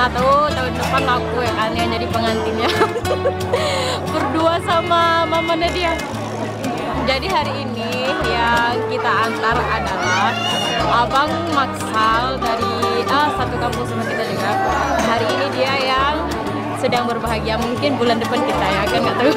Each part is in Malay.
mana tahu tahun depan aku ya kan yang jadi pengantinnya. Berdua sama mama Nadia. Jadi hari ini yang kita antar adalah Abang Maksal dari satu kampung sama kita juga. Hari ini dia yang sedang berbahagia, mungkin bulan depan kita ya kan, nggak tahu.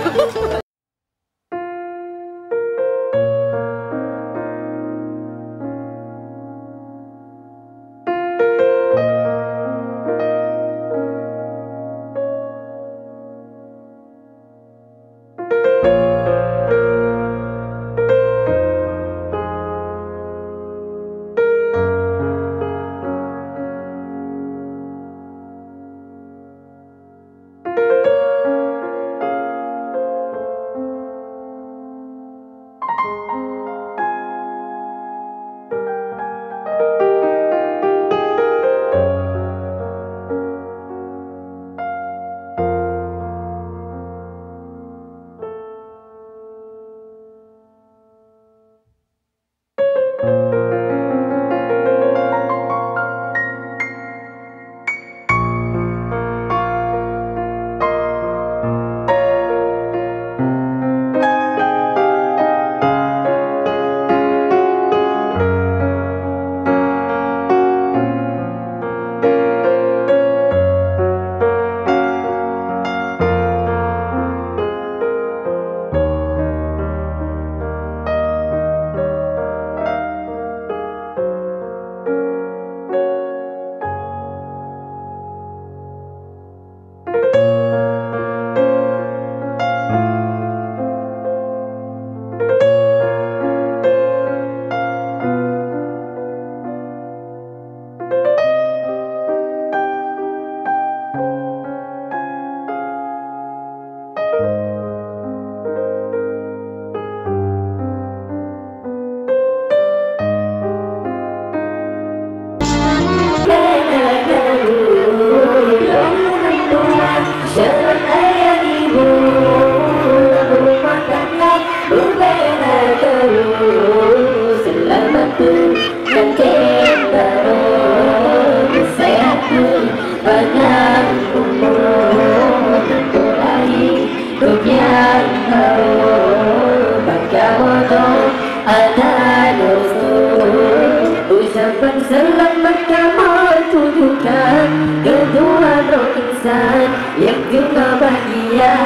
Ucapan selamat kamu tujukan kedua roh insan yang juga bahagia.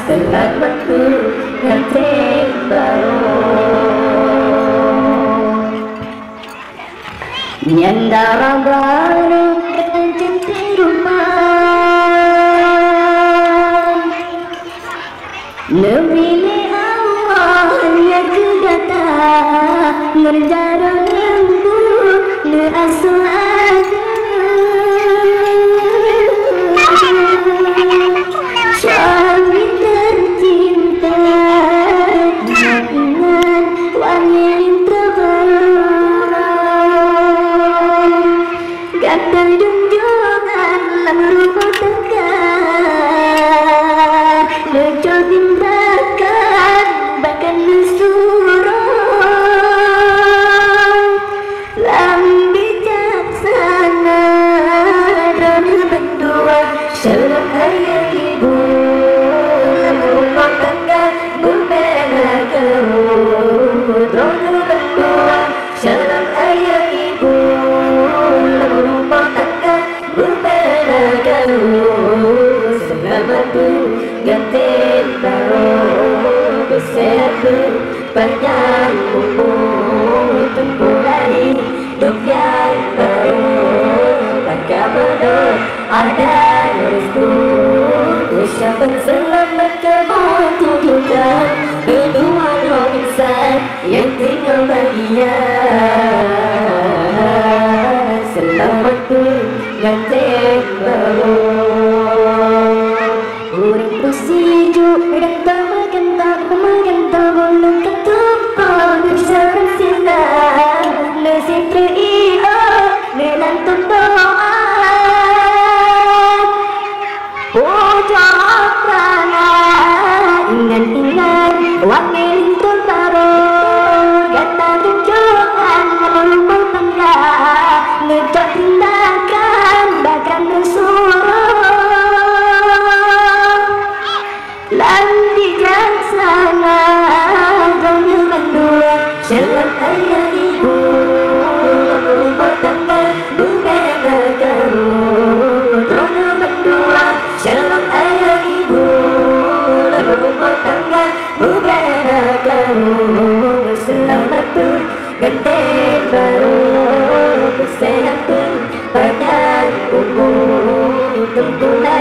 Selamat pengantin baru nyandara baru pengantin di rumah memilih Allah yang kegata ngerjarang lembu neasuh ada suami tercinta dengan wangi terbaik ganteng junjungan rumah tangga lecotin bahkan suruh bijaksana dan berdua salam ayah ibu rumah tangga berbeda jauh berdua salam ayah ibu rumah tangga berbeda jauh selamat pengantin baru sehat panjang umur temulai hidup yang baru bangga benar ada restu ucapan selamat kamu tujukan kedua roh insan yang tinggal bahagia. Selamat pengantin baru urang prasiju dan tamakan bolong ketumpah bersama sinar nasib PREH melantun doa ucap prana ingat-ingat wangi LINTOE BARO gata tunjungan rumah tangga ngejak yang bijaksana, Rono berdua shalom ayah ibu, rumah tangga budaya karun. Rono berdua shalom ayah ibu, rumah tangga budaya karun. Selamat pengantin baru, kesehatan panjang umur, tempurna